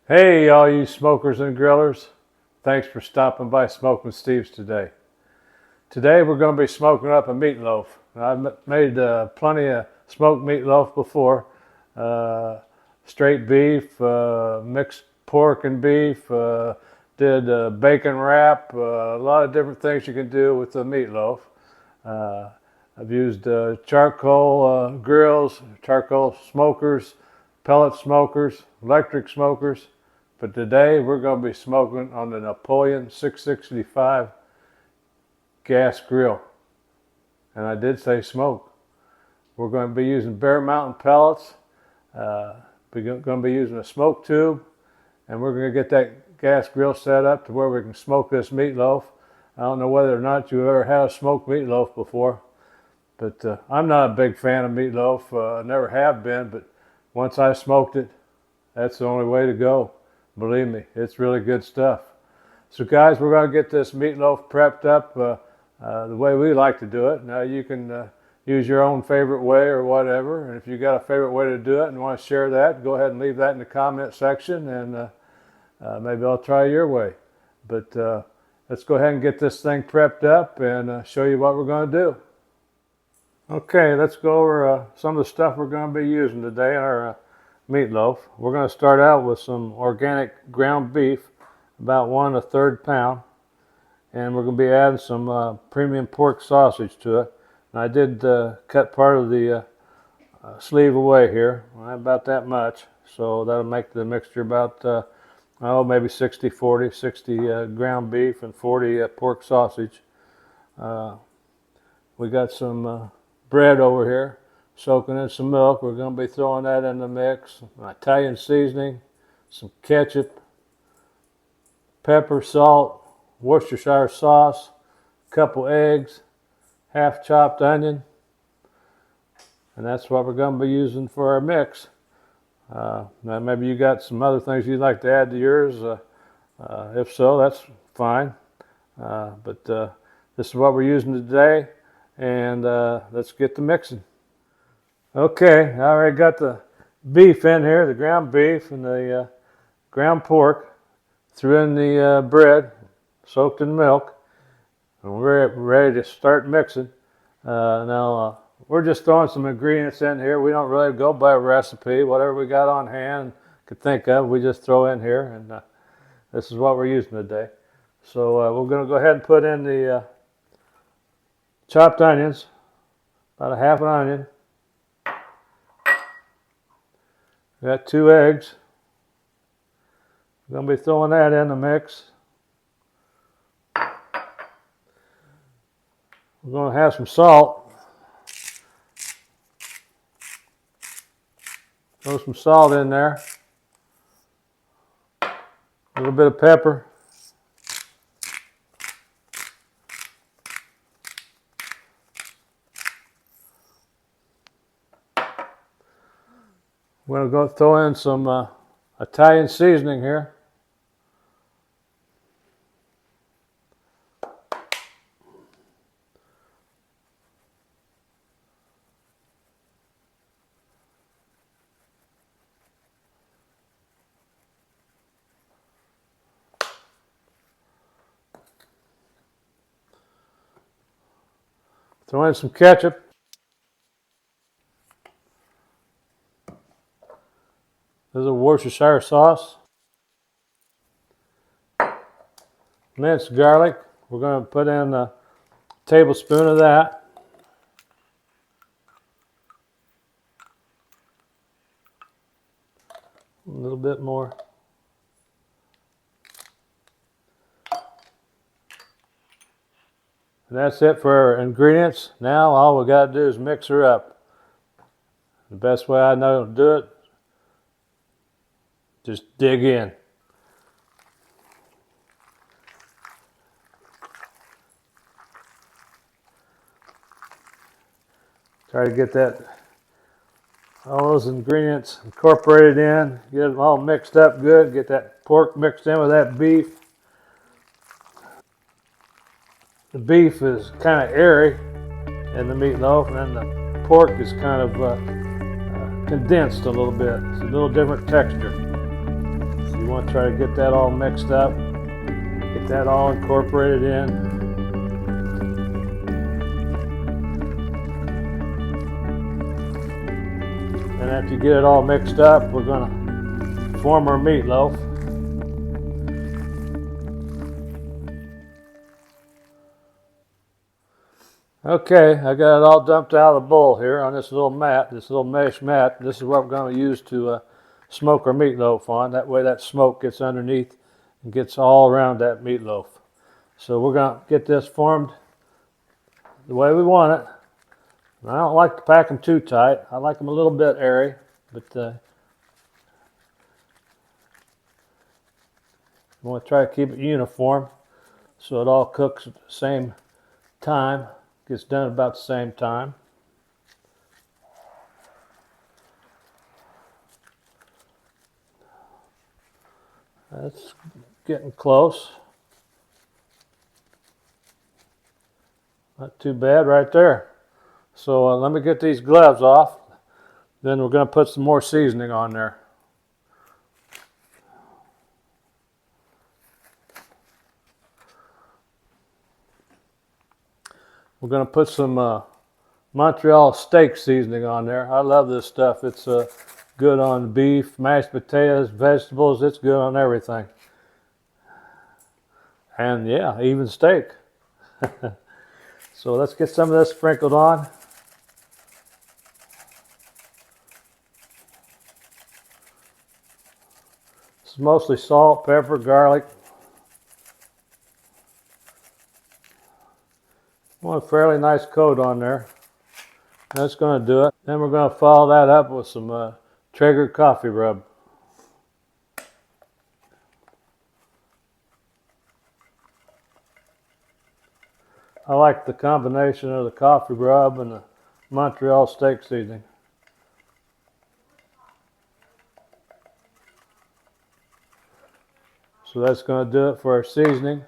Hey, all you smokers and grillers. Thanks for stopping by SmokinSteve's today. Today we're going to be smoking up a meatloaf. I've made plenty of smoked meatloaf before. Straight beef, mixed pork and beef, did bacon wrap, a lot of different things you can do with the meatloaf. I've used charcoal grills, charcoal smokers, pellet smokers, electric smokers. But today we're going to be smoking on the Napoleon 665 gas grill. And I did say smoke. We're going to be using bare mountain pellets. We're going to be using a smoke tube. And we're going to get that gas grill set up to where we can smoke this meatloaf. I don't know whether or not you've ever had a smoked meatloaf before. But I'm not a big fan of meatloaf. I never have been. But once I smoked it, that's the only way to go. Believe me, it's really good stuff. So guys, we're going to get this meatloaf prepped up the way we like to do it. Now you can use your own favorite way or whatever. And if you got a favorite way to do it and want to share that, go ahead and leave that in the comment section, and maybe I'll try your way. But let's go ahead and get this thing prepped up and show you what we're going to do. Okay, let's go over some of the stuff we're going to be using today in our meatloaf. We're going to start out with some organic ground beef, about 1 1/3 pound, and we're going to be adding some premium pork sausage to it. And I did cut part of the sleeve away here, about that much, so that'll make the mixture about maybe 60-40, 60 ground beef and 40 pork sausage. We got some bread over here, soaking in some milk. We're going to be throwing that in the mix. Italian seasoning, some ketchup, pepper, salt, Worcestershire sauce, a couple eggs, half chopped onion, and that's what we're going to be using for our mix. Now maybe you got some other things you'd like to add to yours. If so, that's fine. But this is what we're using today, and let's get to mixing. Okay, I already got the beef in here, the ground beef and the ground pork. Threw in the bread, soaked in milk, and we're ready to start mixing. Now, we're just throwing some ingredients in here. We don't really go by a recipe. Whatever we got on hand, could think of, we just throw in here, and this is what we're using today. So we're going to go ahead and put in the chopped onions, about a half an onion. We got 2 eggs. We're going to be throwing that in the mix. We're going to have some salt. Throw some salt in there. A little bit of pepper. We're going to go throw in some Italian seasoning here. Throw in some ketchup. This is a Worcestershire sauce. Minced garlic. We're going to put in a tablespoon of that. A little bit more. And that's it for our ingredients. Now all we got to do is mix her up. The best way I know to do it, just dig in. Try to get all those ingredients incorporated in, get them all mixed up good, get that pork mixed in with that beef. The beef is kind of airy in the meatloaf, and then the pork is kind of condensed a little bit. It's a little different texture. So you You want to try to get that all mixed up, get that all incorporated in. And after you get it all mixed up, we're going to form our meatloaf. Okay, I got it all dumped out of the bowl here on this little mat, this little mesh mat. This is what we're going to use to smoke our meatloaf on. That way that smoke gets underneath and gets all around that meatloaf. So we're going to get this formed the way we want it. And I don't like to pack them too tight. I like them a little bit airy, but you want to try to keep it uniform so it all cooks at the same time. Gets done about the same time. That's getting close. Not too bad right there. So let me get these gloves off. Then we're going to put some more seasoning on there. We're going to put some Montreal steak seasoning on there. I love this stuff. It's good on beef, mashed potatoes, vegetables. It's good on everything. And yeah, even steak. So let's get some of this sprinkled on. It's mostly salt, pepper, garlic. Want a fairly nice coat on there. That's going to do it. Then we're going to follow that up with some Traeger coffee rub. I like the combination of the coffee rub and the Montreal steak seasoning. So that's going to do it for our seasoning.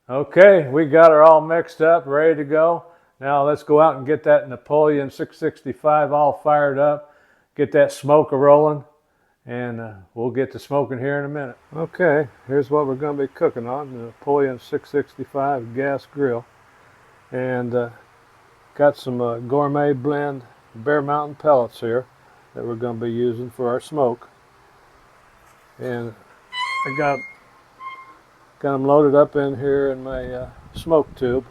Okay, we got her all mixed up, ready to go. Now let's go out and get that Napoleon 665 all fired up, get that smoke rolling, and we'll get to smoking here in a minute. Okay, here's what we're going to be cooking on, the Napoleon 665 gas grill. And got some gourmet blend Bear Mountain pellets here that we're going to be using for our smoke. And I got them loaded up in here in my smoke tube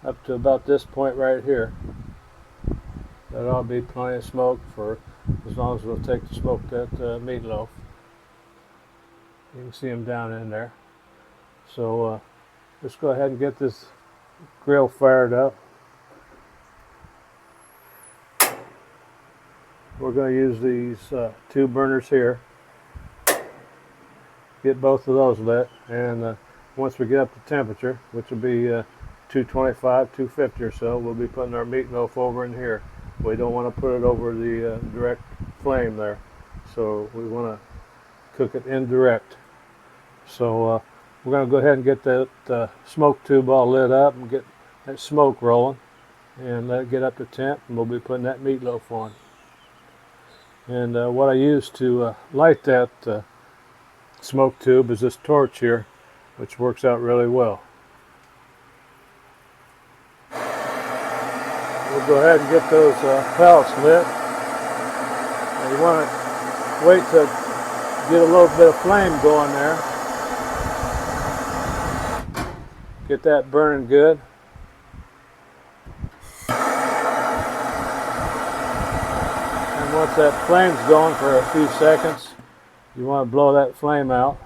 up to about this point right here. That ought to be plenty of smoke for as long as it'll take to smoke that meatloaf. You can see them down in there. So let's go ahead and get this grill fired up. We're going to use these two burners here. Get both of those lit, and once we get up to temperature, which will be 225, 250 or so, we'll be putting our meatloaf over in here. We don't want to put it over the direct flame there, so we want to cook it indirect. So we're going to go ahead and get that smoke tube all lit up and get that smoke rolling, and let it get up to temp, and we'll be putting that meatloaf on. And what I use to light that smoke tube is this torch here, which works out really well. We'll go ahead and get those pellets lit. Now you want to wait to get a little bit of flame going there. Get that burning good. And once that flame's going for a few seconds, you want to blow that flame out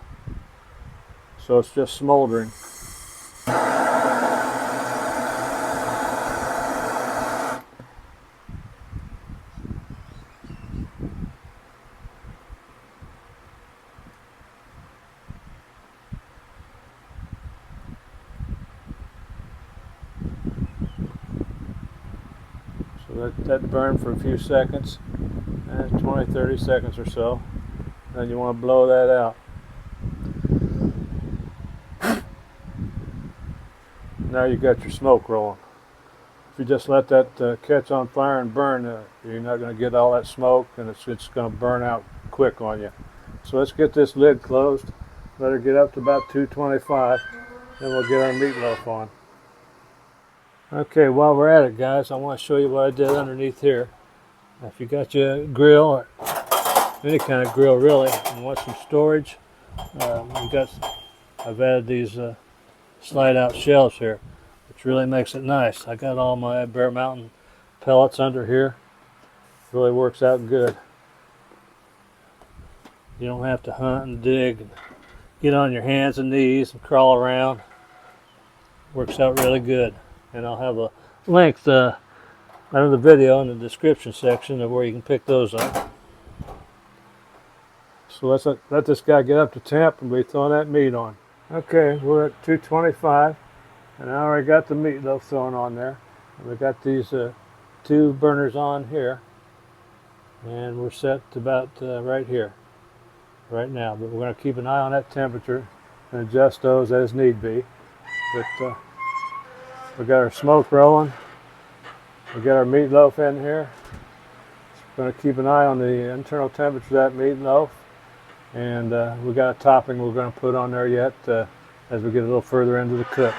so it's just smoldering. So let that burn for a few seconds, 20, 30 seconds or so. Then you want to blow that out. Now you got your smoke rolling. If you just let that catch on fire and burn, you're not going to get all that smoke, and it's going to burn out quick on you. So let's get this lid closed. Let her get up to about 225, then we'll get our meatloaf on. Okay, while we're at it, guys, I want to show you what I did underneath here. If you got your grill, or any kind of grill really, and want some storage, I've added these slide out shelves here, which really makes it nice. I got all my Bear Mountain pellets under here. Really works out good. You don't have to hunt and dig and get on your hands and knees and crawl around. Works out really good. And I'll have a link under the video in the description section of where you can pick those up. So let's let this guy get up to temp and we'll be throwing that meat on. Okay, we're at 225 and I already got the meatloaf thrown on there. And we got these two burners on here, and we're set to about right here right now, but we're going to keep an eye on that temperature and adjust those as need be. But we got our smoke rolling, we got our meatloaf in here. We're going to keep an eye on the internal temperature of that meatloaf, and we got a topping we're going to put on there yet as we get a little further into the cook.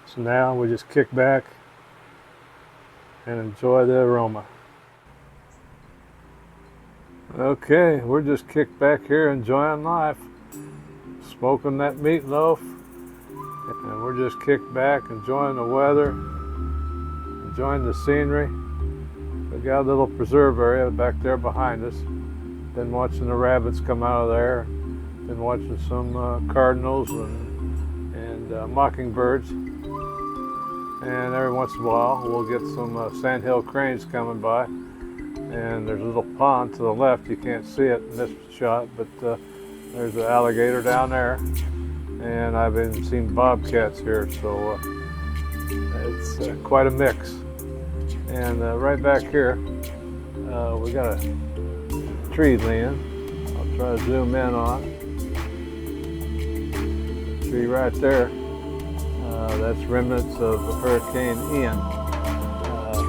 So now we just kick back and enjoy the aroma. Okay, we're just kicked back here enjoying life, smoking that meatloaf, and we're just kicked back enjoying the weather, enjoying the scenery. We got a little preserve area back there behind us. Been watching the rabbits come out of there. Been watching some cardinals and mockingbirds. And every once in a while we'll get some sandhill cranes coming by. And there's a little pond to the left. You can't see it in this shot, but there's an alligator down there. And I've even seen bobcats here, so it's quite a mix. And right back here, we got a tree leaning. I'll try to zoom in on it. The tree right there. That's remnants of Hurricane Ian.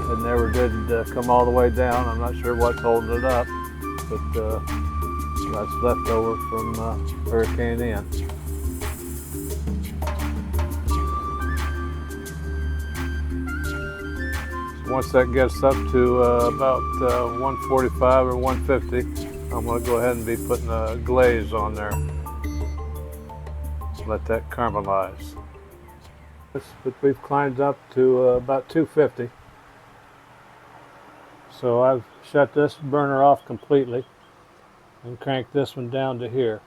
It never did come all the way down. I'm not sure what's holding it up, but that's leftover from Hurricane Ian. So once that gets up to about 145 or 150, I'm going to go ahead and be putting a glaze on there. Let that caramelize. But we've climbed up to about 250. So I've shut this burner off completely and cranked this one down to here.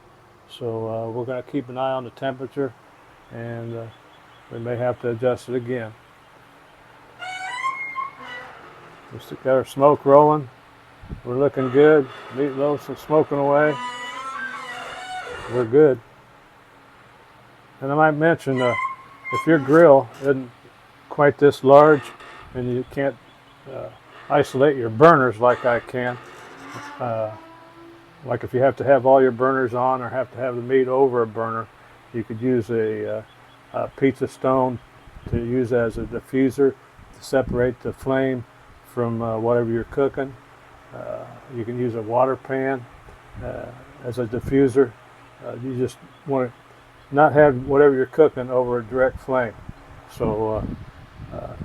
So we're going to keep an eye on the temperature, and we may have to adjust it again. We still got our smoke rolling. We're looking good. Meatloaf's smoking away. We're good. And I might mention, if your grill isn't quite this large and you can't isolate your burners like I can, like if you have to have all your burners on or have to have the meat over a burner, you could use a pizza stone to use as a diffuser to separate the flame from whatever you're cooking. You can use a water pan as a diffuser. You just want to not have whatever you're cooking over a direct flame. So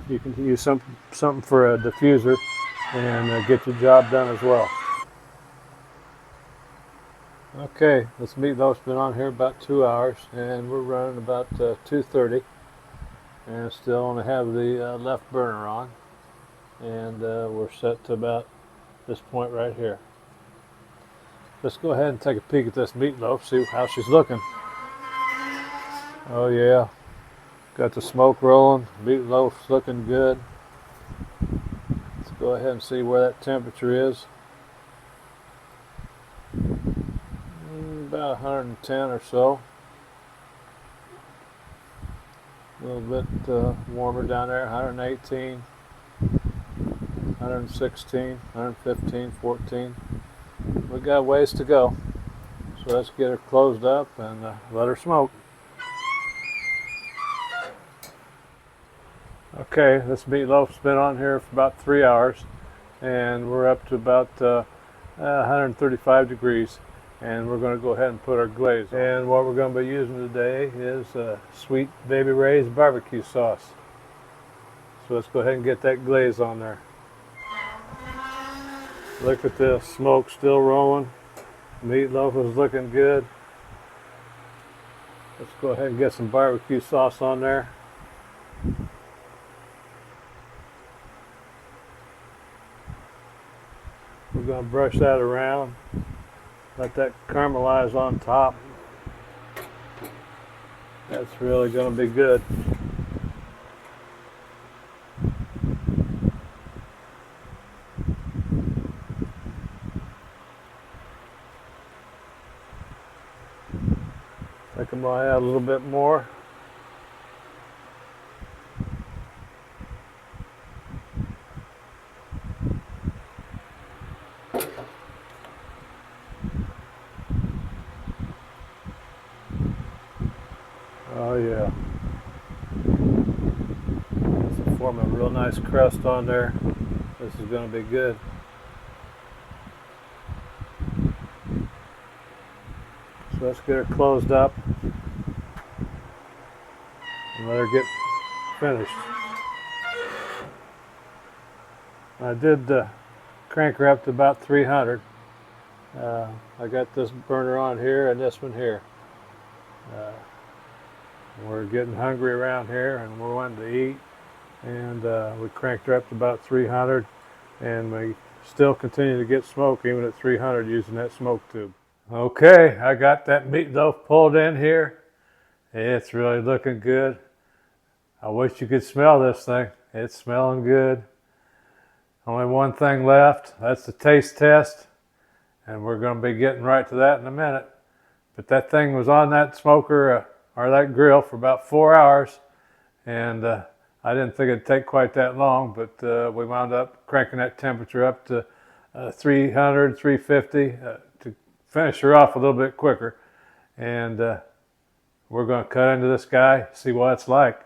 you can use something for a diffuser and get your job done as well. Okay, this meatloaf's been on here about 2 hours, and we're running about 230, and still only have the left burner on, and we're set to about this point right here. Let's go ahead and take a peek at this meatloaf, see how she's looking. Oh yeah, got the smoke rolling, meatloaf's looking good. Let's go ahead and see where that temperature is. About 110 or so. A little bit warmer down there, 118, 116, 115, 14. We got ways to go. So let's get her closed up and let her smoke. Okay, this meatloaf's been on here for about 3 hours, and we're up to about 135 degrees. And we're going to go ahead and put our glaze on. And what we're going to be using today is Sweet Baby Ray's barbecue sauce. So let's go ahead and get that glaze on there. Look at this, smoke still rolling. Meatloaf is looking good. Let's go ahead and get some barbecue sauce on there. We're going to brush that around. Let that caramelize on top. That's really going to be good. I think I'm going to add a little bit more. Oh yeah. This will form a real nice crust on there. This is going to be good. So let's get her closed up and let her get finished. I did crank her up to about 300. I got this burner on here and this one here. We're getting hungry around here and we're wanting to eat, and we cranked her up to about 300, and we still continue to get smoke even at 300 using that smoke tube. Okay, I got that meatloaf pulled in here. It's really looking good. I wish you could smell this thing. It's smelling good. Only one thing left. That's the taste test, and we're going to be getting right to that in a minute. But that thing was on that smoker or that grill for about 4 hours, and I didn't think it'd take quite that long, but we wound up cranking that temperature up to 300, 350 to finish her off a little bit quicker. And we're going to cut into this guy, see what it's like.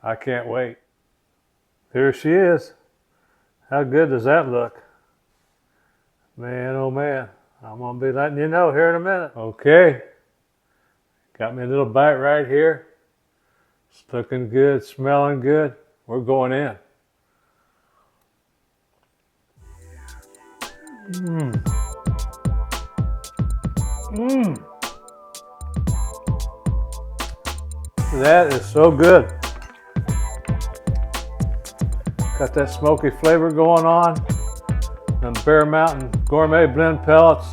I can't wait. Here she is. How good does that look? Man, oh man, I'm going to be letting you know here in a minute. Okay. Got me a little bite right here. It's looking good, smelling good. We're going in. That is so good. Got that smoky flavor going on. And Bear Mountain Gourmet Blend Pellets.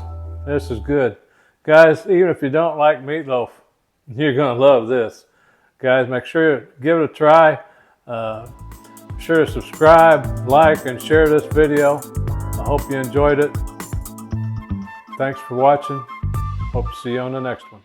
This is good. Guys, even if you don't like meatloaf, you're going to love this. Guys, make sure you give it a try. Be sure to subscribe, like, and share this video. I hope you enjoyed it. Thanks for watching. Hope to see you on the next one.